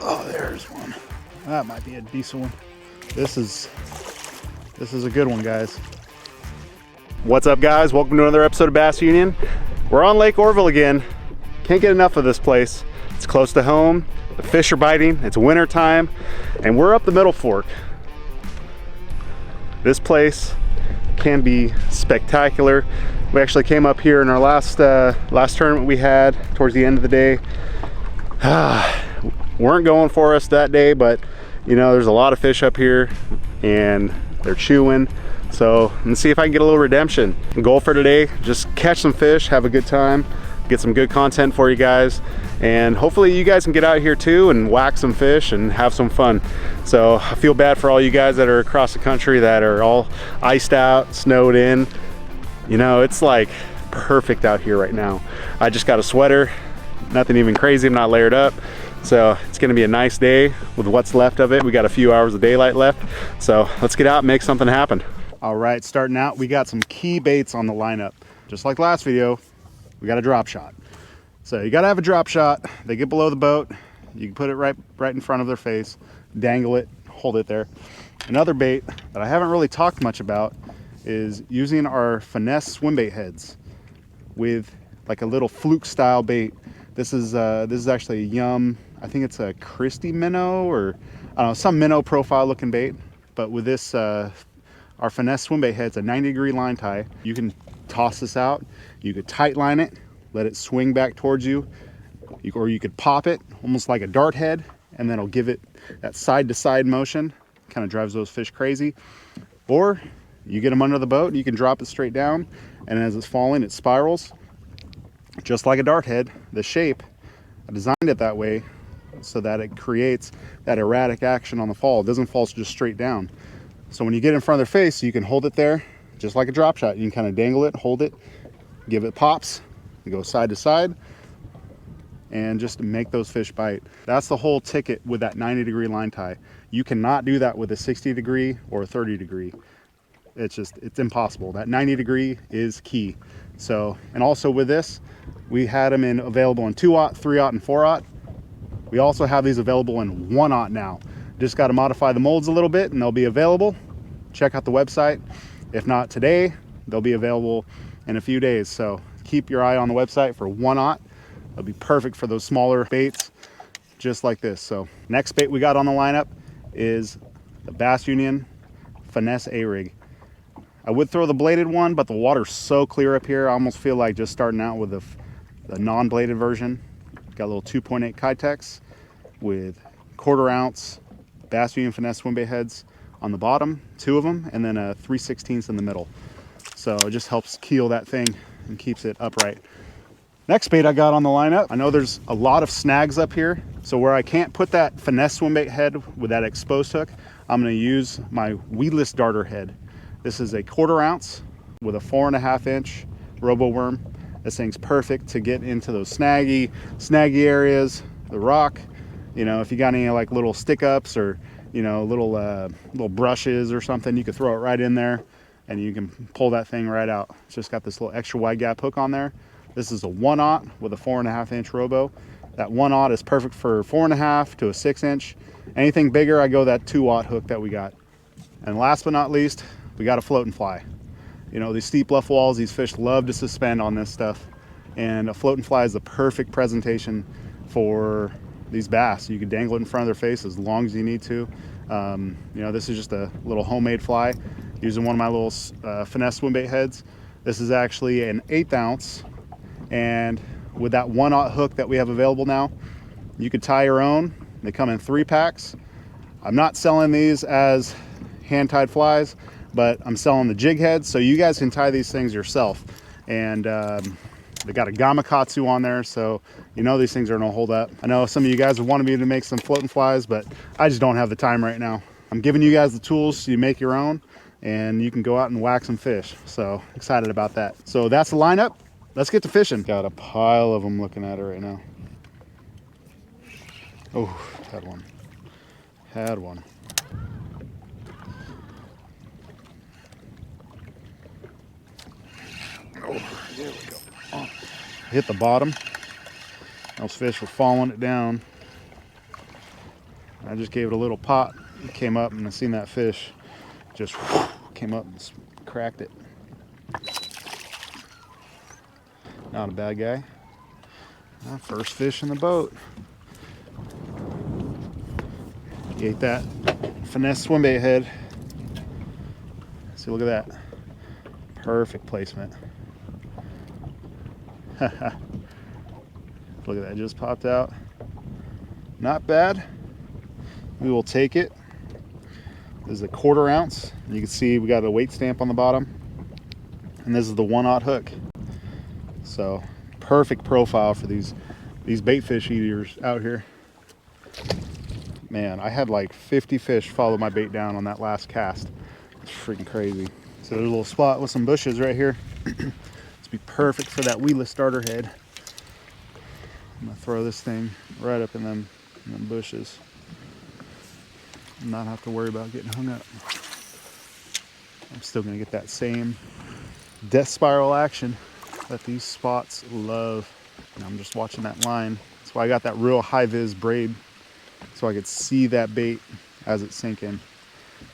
Oh, there's one. That might be a decent one. This is a good one, guys. What's up, guys? Welcome to another episode of Bass Union. We're on Lake Oroville again. Can't get enough of this place. It's close to home. The fish are biting. It's winter time, and we're up the Middle Fork. This place can be spectacular. We actually came up here in our last tournament we had towards the end of the day. Weren't going for us that day, but you know, there's a lot of fish up here and they're chewing. So let's see if I can get a little redemption. The goal for today, just catch some fish, have a good time, get some good content for you guys, and hopefully you guys can get out here too and whack some fish and have some fun. So I feel bad for all you guys that are across the country that are all iced out, snowed in. You know, it's like perfect out here right now. I just got a sweater, nothing even crazy, I'm not layered up. So it's gonna be a nice day with what's left of it. We got a few hours of daylight left. So let's get out and make something happen. All right, starting out, we got some key baits on the lineup. Just like last video, we got a drop shot. So you gotta have a drop shot. They get below the boat, you can put it right in front of their face, dangle it, hold it there. Another bait that I haven't really talked much about is using our finesse swim bait heads with like a little fluke style bait. This is actually a Yum, I think it's a Christie minnow, or I don't know, some minnow profile looking bait. But with this, our finesse swim bait head's a 90-degree line tie. You can toss this out, you could tight line it, let it swing back towards you, or you could pop it almost like a dart head, and then it'll give it that side to side motion, kind of drives those fish crazy. Or you get them under the boat, you can drop it straight down, and as it's falling, it spirals just like a dart head. The shape, I designed it that way so that it creates that erratic action on the fall. It doesn't fall just straight down. So when you get in front of their face, you can hold it there just like a drop shot. You can kind of dangle it, hold it, give it pops, you go side to side, and just make those fish bite. That's the whole ticket with that 90-degree line tie. You cannot do that with a 60-degree or a 30-degree. It's impossible. That 90-degree is key. So, and also with this, we had them available in 2/0, 3/0, and 4/0. We also have these available in 1/0 now. Just got to modify the molds a little bit and they'll be available. Check out the website. If not today, they'll be available in a few days. So keep your eye on the website for 1/0. It'll be perfect for those smaller baits just like this. So next bait we got on the lineup is the Bass Union Finesse A-Rig. I would throw the bladed one, but the water's so clear up here, I almost feel like just starting out with the non-bladed version. Got a little 2.8 Kytex with 1/4 ounce Bass Union Finesse swim bait heads on the bottom, 2 of them, and then a 3/16 in the middle. So it just helps keel that thing and keeps it upright. Next bait I got on the lineup, I know there's a lot of snags up here, so where I can't put that finesse swim bait head with that exposed hook, I'm gonna use my weedless darter head. This is a 1/4 ounce with a 4.5 inch robo worm. This thing's perfect to get into those snaggy areas, the rock. You know, if you got any like little stick ups or, you know, little brushes or something, you could throw it right in there and you can pull that thing right out. It's just got this little extra wide gap hook on there. This is a 1/0 with a 4.5 inch robo. That 1/0 is perfect for 4.5 to a 6 inch. Anything bigger, I go that 2/0 hook that we got. And last but not least, we got a float and fly. You know, these steep bluff walls, these fish love to suspend on this stuff. And a float and fly is the perfect presentation for these bass. You can dangle it in front of their face as long as you need to. You know, this is just a little homemade fly using one of my little finesse swim bait heads. This is actually an 1/8 ounce. And with that 1/0 hook that we have available now, you could tie your own. They come in 3 packs. I'm not selling these as hand-tied flies, but I'm selling the jig heads, so you guys can tie these things yourself. And they got a gamakatsu on there, so you know these things are gonna hold up. I know some of you guys have wanted me to make some floating flies, but I just don't have the time right now. I'm giving you guys the tools so you make your own, and you can go out and whack some fish. So excited about that. So that's the lineup. Let's get to fishing. Got a pile of them looking at it right now. Oh, had one. Had one. Oh, there we go. Oh. Hit the bottom. Those fish were following it down. I just gave it a little pop. It came up and I seen that fish. Just came up and cracked it. Not a bad guy. First fish in the boat. He ate that finesse swim bait head. See, look at that. Perfect placement. Look at that, just popped out. Not bad. We will take it. This is a 1/4 ounce. You can see we got a weight stamp on the bottom. And this is the 1/0 hook. So perfect profile for these bait fish eaters out here. Man, I had like 50 fish follow my bait down on that last cast. It's freaking crazy. So there's a little spot with some bushes right here. It's be perfect for that weedless starter head. I'm gonna throw this thing right up in them bushes. Not have to worry about getting hung up. I'm still gonna get that same death spiral action that these spots love. And I'm just watching that line. That's why I got that real high vis braid, so I could see that bait as it's sinking.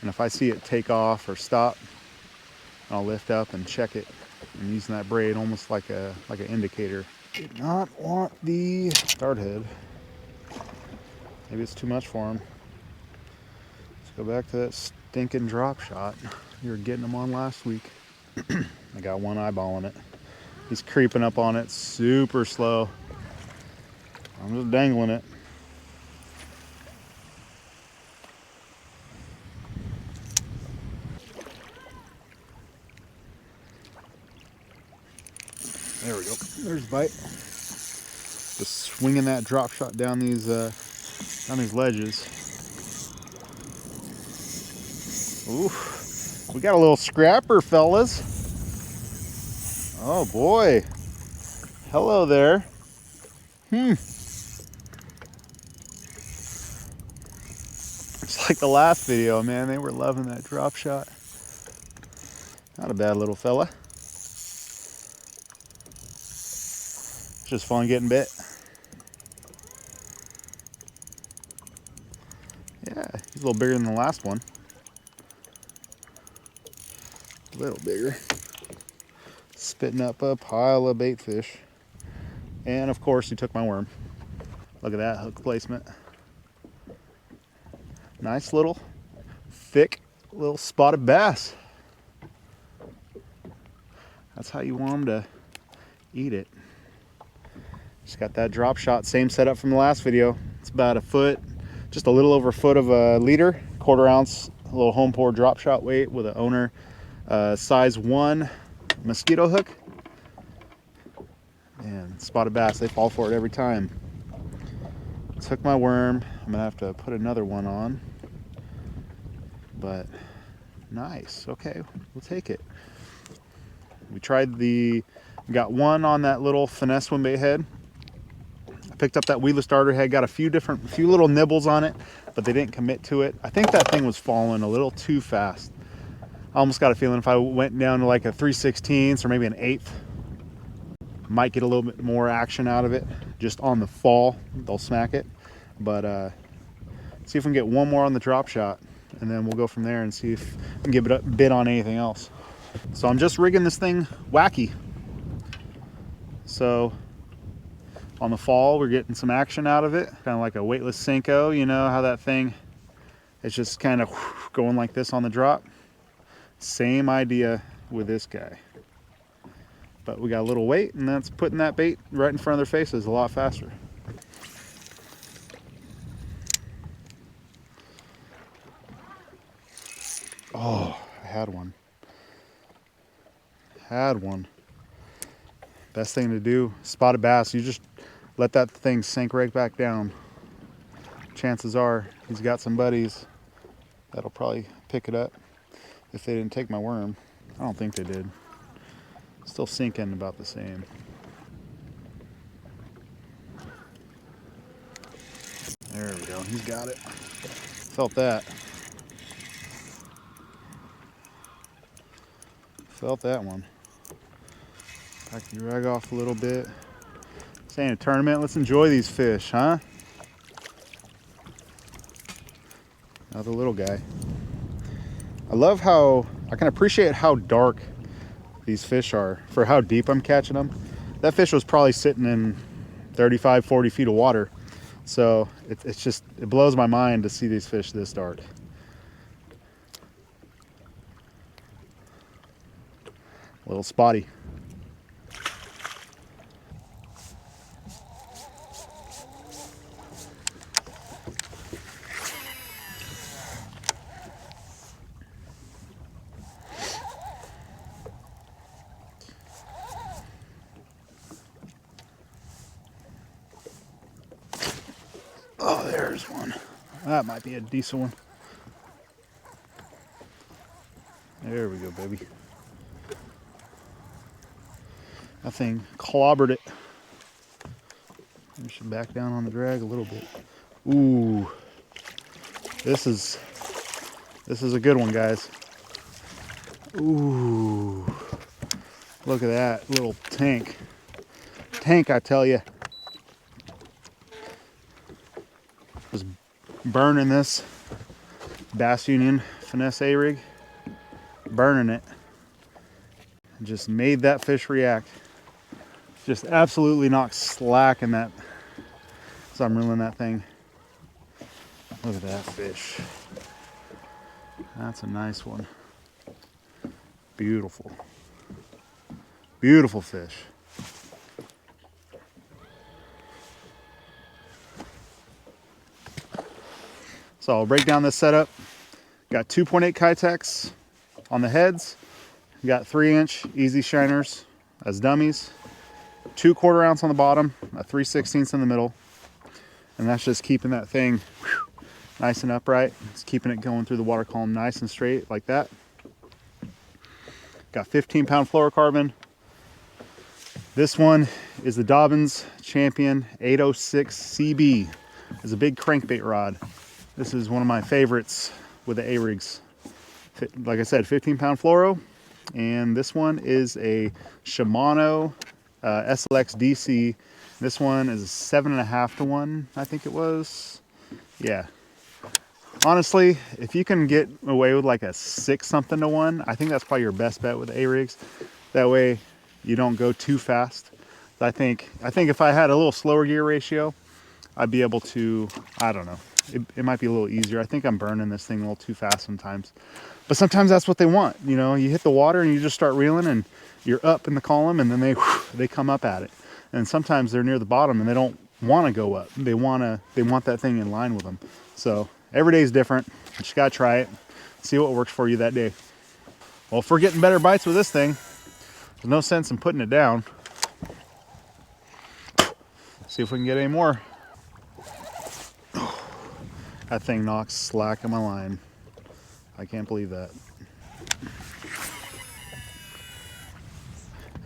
And if I see it take off or stop, I'll lift up and check it. I'm using that braid almost like an indicator. Did not want the start head. Maybe it's too much for him. Let's go back to that stinking drop shot. You were getting them on last week. I got one eyeballing it. He's creeping up on it super slow. I'm just dangling it. There we go. There's the bite. Just swinging that drop shot down these ledges. Ooh, we got a little scrapper, fellas. Oh boy. Hello there. It's like the last video, man. They were loving that drop shot. Not a bad little fella. It's just fun getting bit. Yeah, he's a little bigger than the last one. A little bigger. Spitting up a pile of bait fish. And of course he took my worm. Look at that hook placement. Nice little thick little spotted bass. That's how you want them to eat it. Just got that drop shot, same setup from the last video. It's about a foot, just a little over a foot of a leader, 1/4 ounce, a little home pour drop shot weight with an owner size 1 mosquito hook. And spotted bass, they fall for it every time. Took my worm. I'm gonna have to put another one on, but nice. Okay, we'll take it. We tried got one on that little finesse swim bait head. I picked up that weedless starter head, got a few little nibbles on it, but they didn't commit to it. I think that thing was falling a little too fast. I almost got a feeling if I went down to like a 3/16 or maybe an 1/8, might get a little bit more action out of it just on the fall. They'll smack it. But see if we can get one more on the drop shot, and then we'll go from there and see if we can give it a bit on anything else. So I'm just rigging this thing wacky. So on the fall, we're getting some action out of it, kind of like a weightless Senko. You know how that thing, it's just kind of going like this on the drop. Same idea with this guy. But we got a little weight, and that's putting that bait right in front of their faces a lot faster. Oh, I had one. Best thing to do, spotted bass, you just let that thing sink right back down. Chances are he's got some buddies that'll probably pick it up if they didn't take my worm. I don't think they did. Still sinking about the same. There we go, he's got it. Felt that. Felt that one. Back the drag off a little bit. This ain't a tournament, let's enjoy these fish, huh? Another little guy. I love how, I can appreciate how dark these fish are for how deep I'm catching them. That fish was probably sitting in 35, 40 feet of water. So it's just, it blows my mind to see these fish this dark. Little spotty. Oh, there's one. That might be a decent one. There we go, baby. That thing clobbered it. We should back down on the drag a little bit. Ooh, this is a good one, guys. Ooh, look at that little tank. I tell you. Was burning this Bass Union finesse A-rig, burning it. Just made that fish react. Just absolutely knocked slack in that. So I'm reeling that thing. Look at that fish. That's a nice one. Beautiful. Beautiful fish. So I'll break down this setup. Got 2.8 Kitex on the heads. Got 3-inch easy shiners as dummies. 2 1/4 ounce on the bottom, a 3/16 in the middle. And that's just keeping that thing nice and upright. It's keeping it going through the water column nice and straight like that. Got 15-pound fluorocarbon. This one is the Dobbins Champion 806 CB. It's a big crankbait rod. This is one of my favorites with the A-rigs. Like I said, 15-pound fluoro. And this one is a Shimano SLX DC. This one is a 7.5 to 1, I think it was. Yeah. Honestly, if you can get away with like a 6 something to 1, I think that's probably your best bet with A-rigs. That way you don't go too fast. I think if I had a little slower gear ratio, I'd be able to, I don't know. It might be a little easier. I think I'm burning this thing a little too fast sometimes. But sometimes that's what they want. You know, you hit the water and you just start reeling and you're up in the column and then they come up at it. And sometimes they're near the bottom and they don't want to go up. They want that thing in line with them. So every day is different. You just got to try it. See what works for you that day. Well, if we're getting better bites with this thing, there's no sense in putting it down. See if we can get any more. That thing knocks slack in my line. I can't believe that.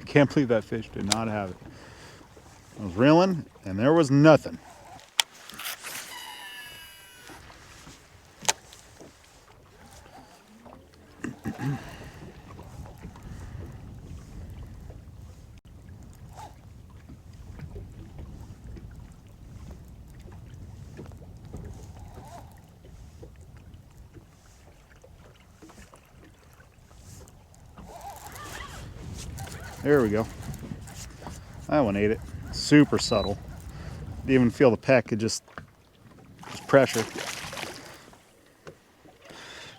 I can't believe that fish did not have it. I was reeling and there was nothing. There we go. That one ate it. Super subtle. Didn't even feel the peck, it just pressure.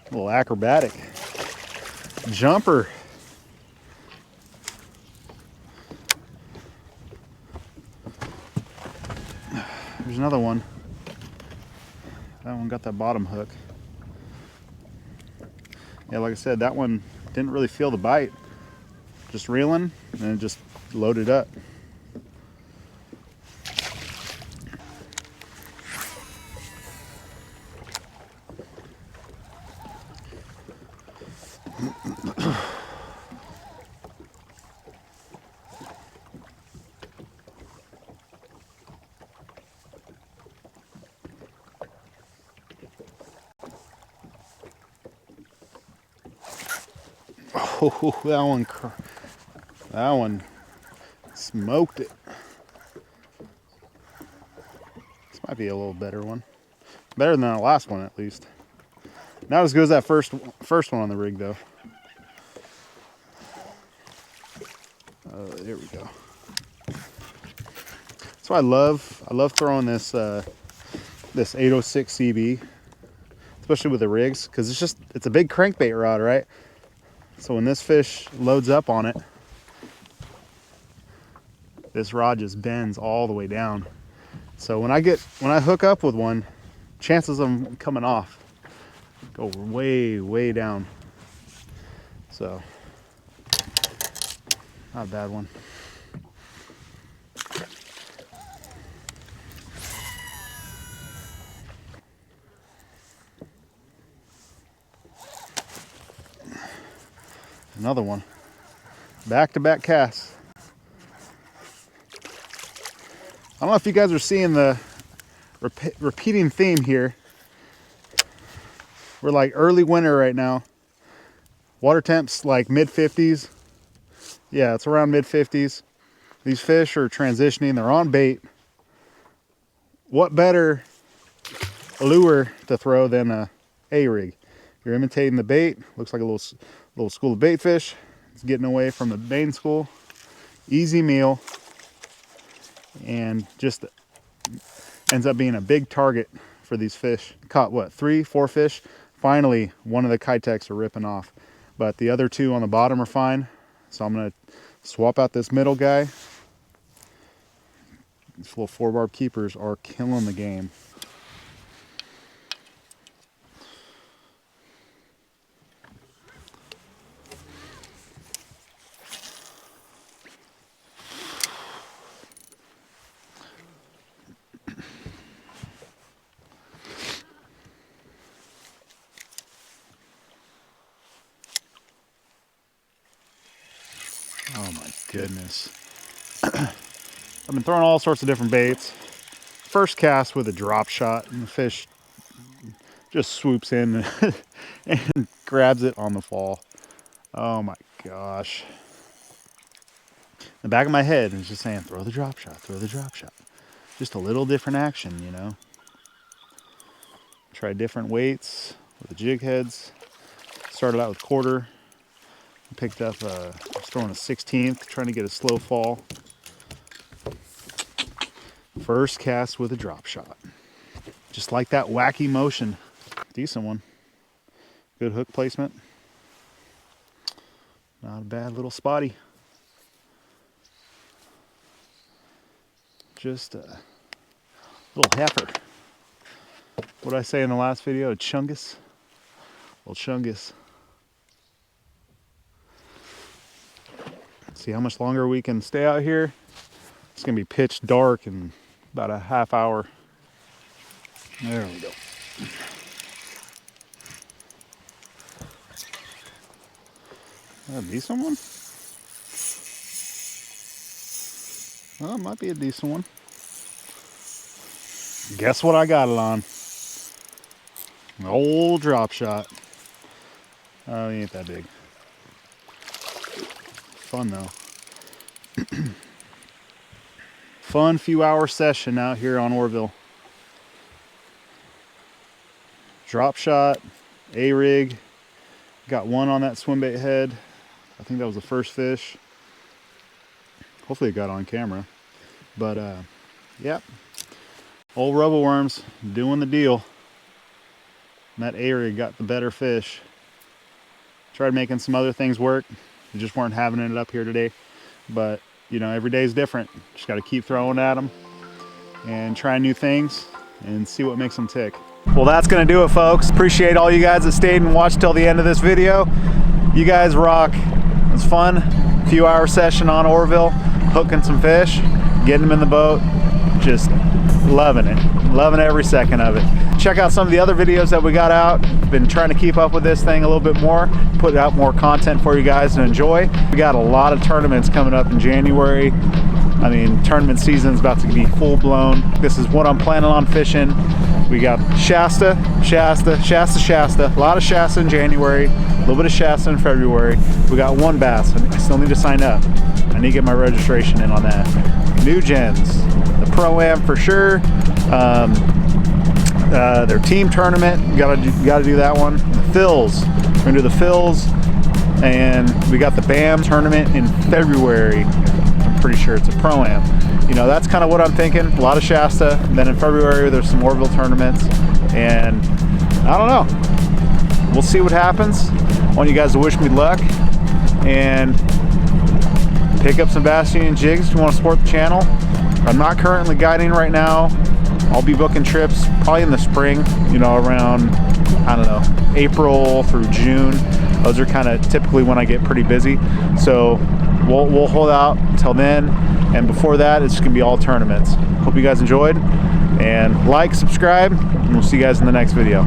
A little acrobatic. Jumper. There's another one. That one got that bottom hook. Yeah, like I said, that one didn't really feel the bite. Just reeling and it just loaded up. Oh, that one smoked it. This might be a little better one. Better than the last one, at least. Not as good as that first one on the rig though. There we go. So I love throwing this this 806 CB, especially with the rigs, because it's a big crankbait rod, right? So when this fish loads up on it, this rod just bends all the way down. So when I hook up with one, chances of them coming off go way down. So not a bad one. Another one. Back-to-back casts. I don't know if you guys are seeing the repeating theme here. We're like early winter right now. Water temps like mid-50s. Yeah, it's around mid-50s. These fish are transitioning. They're on bait. What better lure to throw than a A-rig? You're imitating the bait. Looks like a little school of bait fish. It's getting away from the main school. Easy meal. And just ends up being a big target for these fish. Caught what, 3, 4 fish? Finally, one of the Kitex are ripping off. But the other 2 on the bottom are fine. So I'm gonna swap out this middle guy. These little 4-barb keepers are killing the game. Oh my goodness. I've been throwing all sorts of different baits. First cast with a drop shot, and the fish just swoops in and grabs it on the fall. Oh my gosh. The back of my head is just saying, throw the drop shot, throw the drop shot. Just a little different action, you know. Try different weights with the jig heads. Started out with quarter. Picked up, I was throwing a 16th, trying to get a slow fall. First cast with a drop shot. Just like that wacky motion. Decent one. Good hook placement. Not a bad little spotty. Just a little heifer. What did I say in the last video? A chungus? Little chungus. See how much longer we can stay out here. It's gonna be pitch dark in about a half hour. There we go. A decent one? Well, it might be a decent one. Guess what I got it on? An old drop shot. Oh, he ain't that big. Fun though. Fun few hour session out here on Oroville. Drop shot, A-rig. Got one on that swim bait head. I think that was the first fish. Hopefully it got on camera. But yep. Old rubble worms doing the deal. And that A-rig got the better fish. Tried making some other things work. We just weren't having it up here today. But you know, every day is different. Just got to keep throwing at them and try new things and see what makes them tick. Well, that's going to do it, folks. Appreciate all you guys that stayed and watched till the end of this video. You guys rock. It was fun. Few hour session on Oroville, hooking some fish, getting them in the boat. Just loving it. Loving every second of it. Check out some of the other videos that we got out. Been trying to keep up with this thing a little bit more, put out more content for you guys to enjoy. We got a lot of tournaments coming up in January. I mean, tournament season's about to be full blown. This is what I'm planning on fishing. We got Shasta. A lot of Shasta in January, a little bit of Shasta in February. We got one bass. I still need to sign up. I need to get my registration in on that. New Gens, the Pro-Am for sure. their team tournament. Gotta do that one. The Phils. We're gonna do the Phils, and we got the BAM tournament in February. I'm pretty sure it's a Pro-Am. You know, that's kind of what I'm thinking. A lot of Shasta. And then in February there's some Oroville tournaments, and I don't know. We'll see what happens. I want you guys to wish me luck and pick up some Bass Union jigs if you want to support the channel. I'm not currently guiding right now. I'll be booking trips probably in the spring, you know, around, I don't know, April through June. Those are kind of typically when I get pretty busy. So we'll hold out until then. And before that, it's gonna be all tournaments. Hope you guys enjoyed, and like, subscribe, and we'll see you guys in the next video.